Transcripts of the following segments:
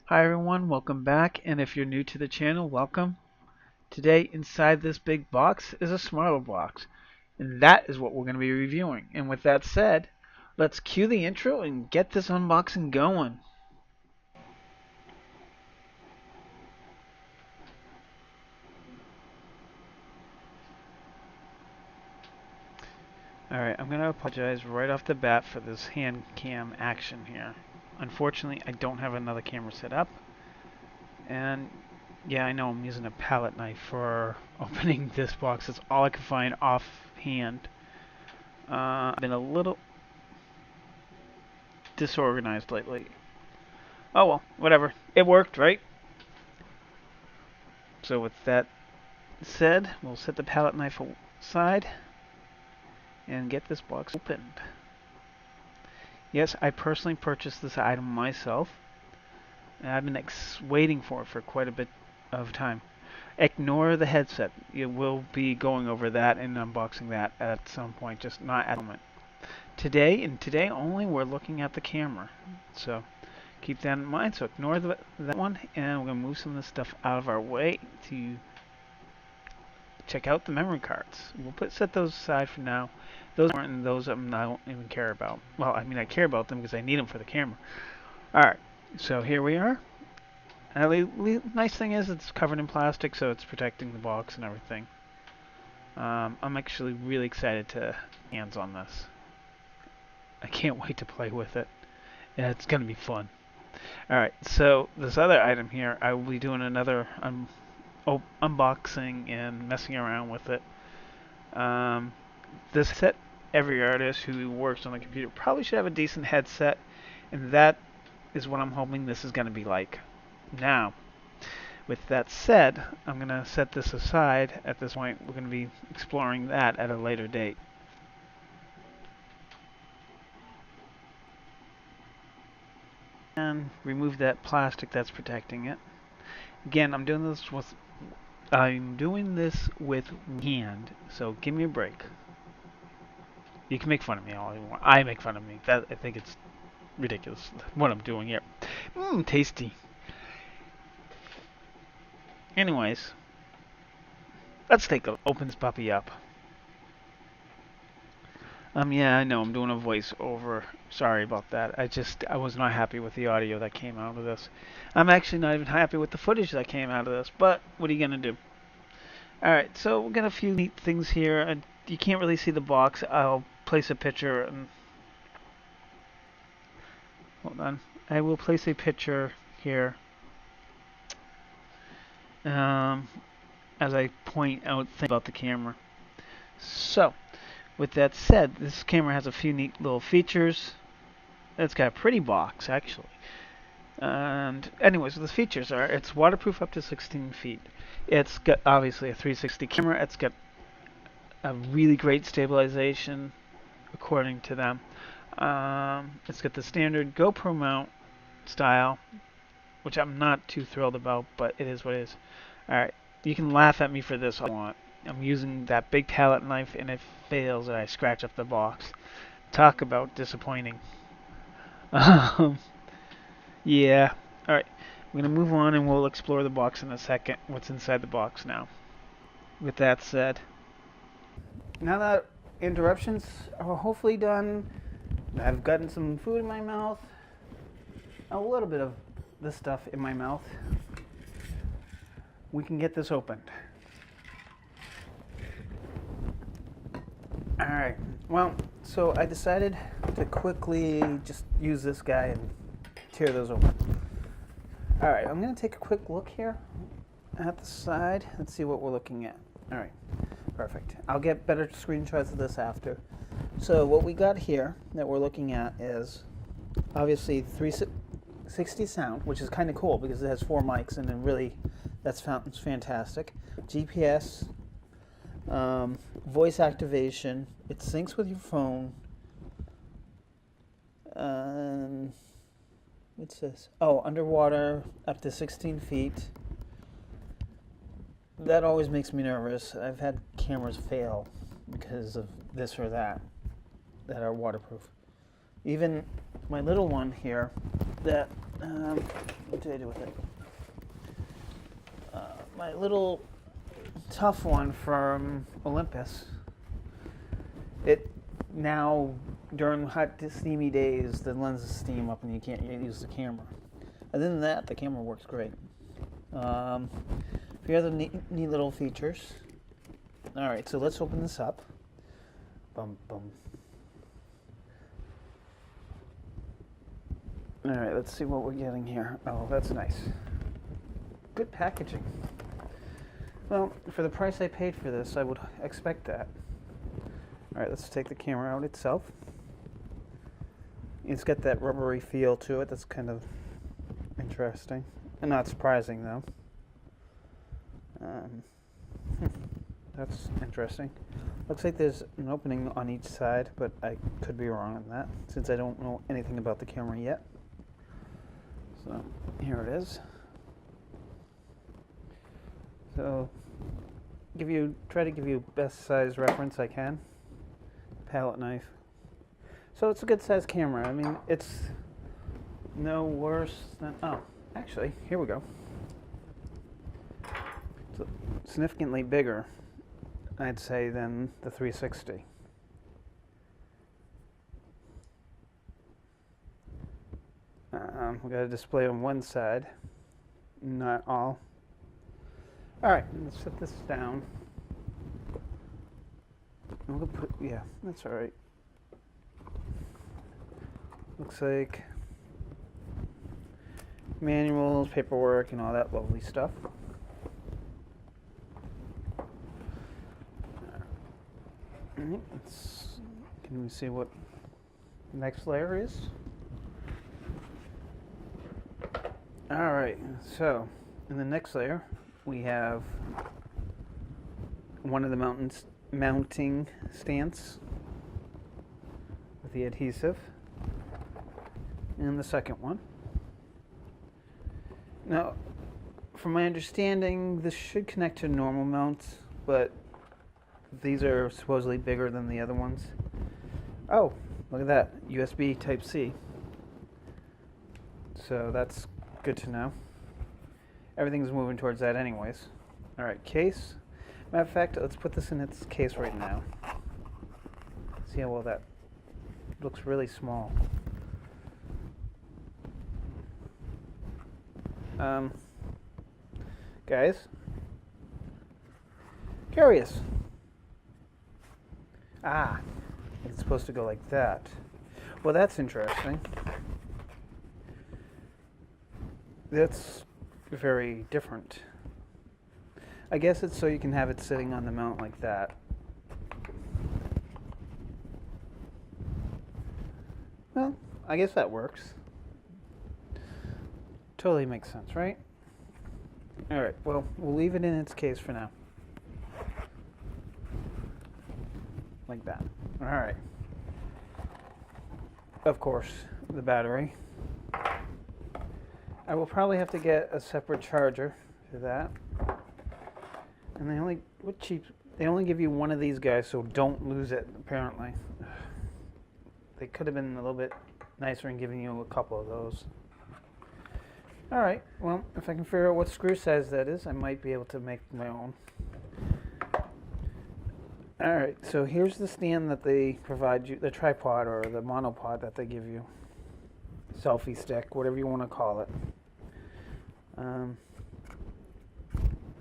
Hi everyone, welcome back, and if you're new to the channel, welcome. Today inside this big box is a smaller box, and that is what we're going to be reviewing. And with that said, let's cue the intro and get this unboxing going. Alright, I'm going to apologize right off the bat for this hand cam action here. Unfortunately, I don't have another camera set up, and yeah, I know I'm using a palette knife for opening this box. It's all I can find offhand. I've been a little disorganized lately. Oh well, whatever. It worked, right? So with that said, we'll set the palette knife aside and get this box opened. Yes, I personally purchased this item myself, and I've been waiting for it for quite a bit of time. Ignore the headset. You will be going over that and unboxing that at some point, just not at the moment. Today, and today only, we're looking at the camera. So keep that in mind. So ignore that one, and we're going to move some of this stuff out of our way to check out the memory cards. We'll set those aside for now. Those aren't, and those I don't even care about. Well, I mean, I care about them because I need them for the camera. Alright, so here we are. Nice thing is it's covered in plastic, so it's protecting the box and everything. I'm actually really excited to hands on this. I can't wait to play with it. Yeah, it's going to be fun. Alright, so this other item here, I will be doing another unboxing and messing around with it. This set, every artist who works on a computer probably should have a decent headset, and that is what I'm hoping this is going to be like. Now, with that said, I'm going to set this aside at this point. We're going to be exploring that at a later date. And remove that plastic that's protecting it. Again, I'm doing this with hand, so give me a break. You can make fun of me all you want. I make fun of me. I think it's ridiculous what I'm doing here. Tasty. Anyways, let's open this puppy up. Yeah, I know I'm doing a voiceover. Sorry about that. I was not happy with the audio that came out of this. I'm actually not even happy with the footage that came out of this, but what are you gonna do? Alright, so we got a few neat things here, and you can't really see the box. I'll place a picture and hold on. I will place a picture here as I point out things about the camera. So, with that said, this camera has a few neat little features. It's got a pretty box, actually. And anyways, the features are, it's waterproof up to 16 feet. It's got obviously a 360 camera. It's got a really great stabilization, according to them. It's got the standard GoPro mount style, which I'm not too thrilled about, but it is what it is. Alright, you can laugh at me for this all you want. I'm using that big palette knife and it fails and I scratch up the box. Talk about disappointing. Yeah. Alright, I'm going to move on and we'll explore the box in a second. What's inside the box now. With that said, now that interruptions are hopefully done, I've gotten some food in my mouth, a little bit of this stuff in my mouth, we can get this opened. Alright, well, so I decided to quickly just use this guy and tear those open. Alright, I'm going to take a quick look here at the side. Let's see what we're looking at. Alright, perfect. I'll get better screenshots of this after. So what we got here that we're looking at is obviously 360 sound, which is kind of cool because it has 4 mics and it really, that's fantastic. GPS, voice activation, it syncs with your phone. What's this? Oh, underwater up to 16 feet. That always makes me nervous. I've had cameras fail because of this or that are waterproof. Even my little one here, that, what did I do with it? My little tough one from Olympus, it now, during hot steamy days, the lenses steam up and you can't use the camera. Other than that, the camera works great. A few other neat little features. Alright, so let's open this up. Bum, bum. Alright, let's see what we're getting here. Oh, that's nice. Good packaging. Well, for the price I paid for this, I would expect that. Alright, let's take the camera out itself. It's got that rubbery feel to it that's kind of interesting. And not surprising, though. That's interesting. Looks like there's an opening on each side, but I could be wrong on that, since I don't know anything about the camera yet. So, here it is. So, try to give you best size reference I can. Palette knife. So it's a good size camera. I mean, it's no worse than, oh, actually, here we go. It's significantly bigger, I'd say, than the 360. We got a display on one side, not all. Alright, let's set this down. We'll put, yeah, that's alright. Looks like manuals, paperwork, and all that lovely stuff. Alright, can we see what the next layer is? Alright, so in the next layer we have one of the mounting stands with the adhesive, and the second one. Now, from my understanding, this should connect to normal mounts, but these are supposedly bigger than the other ones. Oh, look at that, USB Type-C. So that's good to know. Everything's moving towards that anyways. Alright, case. Matter of fact, let's put this in its case right now. See how well that looks really small. Guys, curious. Ah, it's supposed to go like that. Well, that's interesting. That's very different. I guess it's so you can have it sitting on the mount like that. Well, I guess that works. Totally makes sense, right? Alright, well, we'll leave it in its case for now. Like that. Alright. Of course, the battery. I will probably have to get a separate charger for that. And they only give you one of these guys, so don't lose it, apparently. They could have been a little bit nicer in giving you a couple of those. Alright, well, if I can figure out what screw size that is, I might be able to make my own. Alright, so here's the stand that they provide you, the tripod or the monopod that they give you. Selfie stick, whatever you want to call it.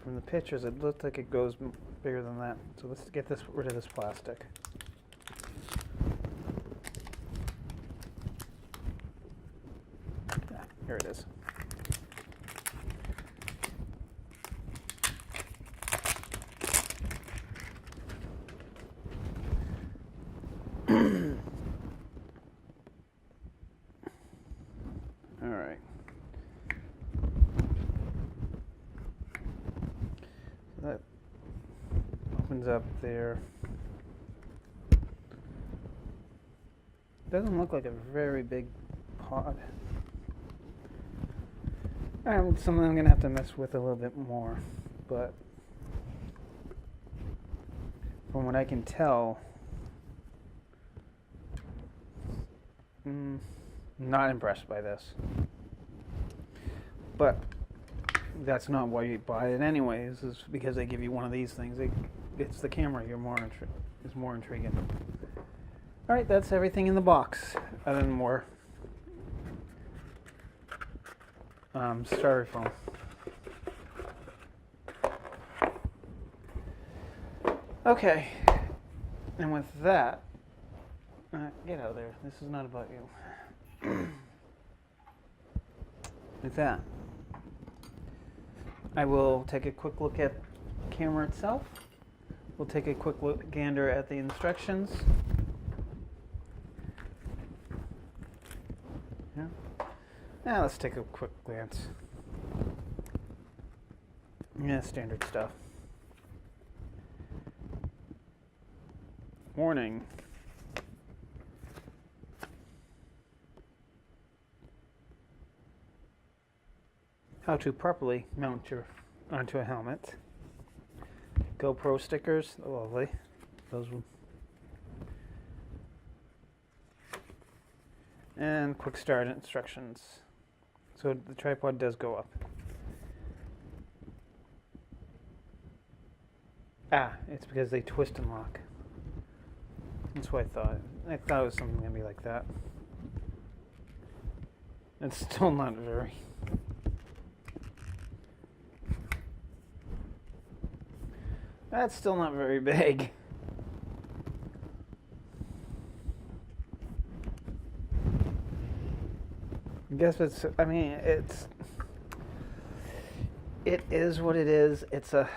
From the pictures, it looked like it goes bigger than that. So let's get rid of this plastic. Here it is. All right. So that opens up there. Doesn't look like a very big pod. Something I'm going to have to mess with a little bit more, but from what I can tell, not impressed by this. But that's not why you buy it anyways, is because they give you one of these things. It's the camera is more intriguing. Alright, that's everything in the box, other than more styrofoam. Okay, and with that, get out of there. This is not about you. With that, I will take a quick look at the camera itself. We'll take a quick gander at the instructions. Yeah. Now let's take a quick glance. Yeah, standard stuff. Warning. How to properly mount your onto a helmet. GoPro stickers, lovely. Those will. And quick start instructions. So the tripod does go up. It's because they twist and lock. That's what I thought. I thought it was something gonna be like that. It's still not very. That's still not very big. I guess it is what it is. It's a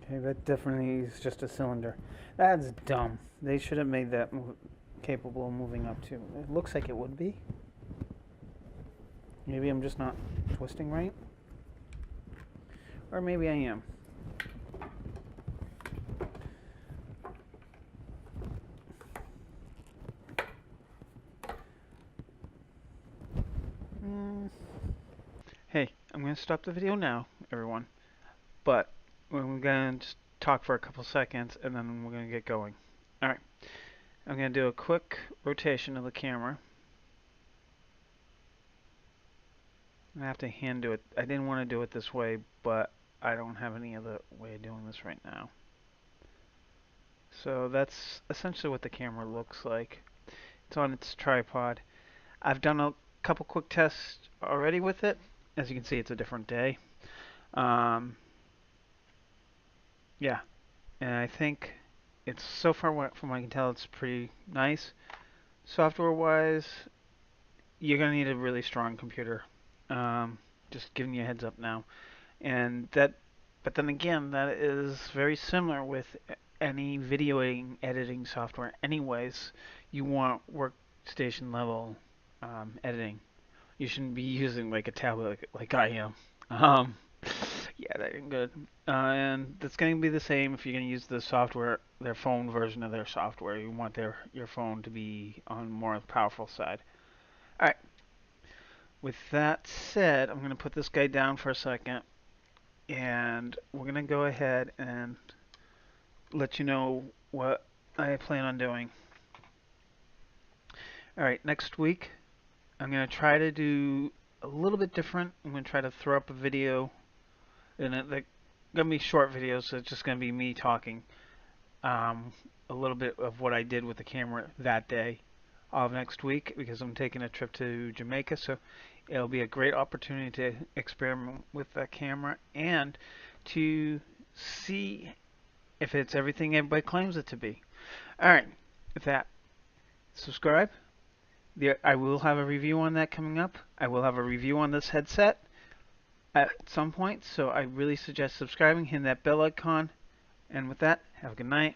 okay, that definitely is just a cylinder. That's dumb. They should have made that capable of moving up too. It looks like it would be. Maybe I'm just not twisting right. Or maybe I am. Hey, I'm going to stop the video now, everyone. But we're going to just talk for a couple seconds and then we're going to get going. Alright. I'm going to do a quick rotation of the camera. I have to hand do it. I didn't want to do it this way, but I don't have any other way of doing this right now. So that's essentially what the camera looks like. It's on its tripod. I've done a couple quick tests already with it. As you can see, it's a different day. Yeah, and I think it's so far from what I can tell, it's pretty nice. Software-wise, you're gonna need a really strong computer. Just giving you a heads up now. And that, but then again, that is very similar with any video editing software. Anyways, you want workstation level editing. You shouldn't be using like a tablet like I am. Yeah, that ain't good. And that's going to be the same if you're going to use the software, their phone version of their software. You want your phone to be on more powerful side. All right. With that said, I'm going to put this guy down for a second, and we're going to go ahead and let you know what I plan on doing. All right, next week I'm going to try to do a little bit different. I'm going to try to throw up a video, and they're going to be short videos, so it's just going to be me talking a little bit of what I did with the camera that day of next week, because I'm taking a trip to Jamaica, so it'll be a great opportunity to experiment with that camera and to see if it's everything everybody claims it to be. Alright, with that, subscribe. I will have a review on that coming up. I will have a review on this headset at some point, so I really suggest subscribing, hitting that bell icon, and with that, have a good night.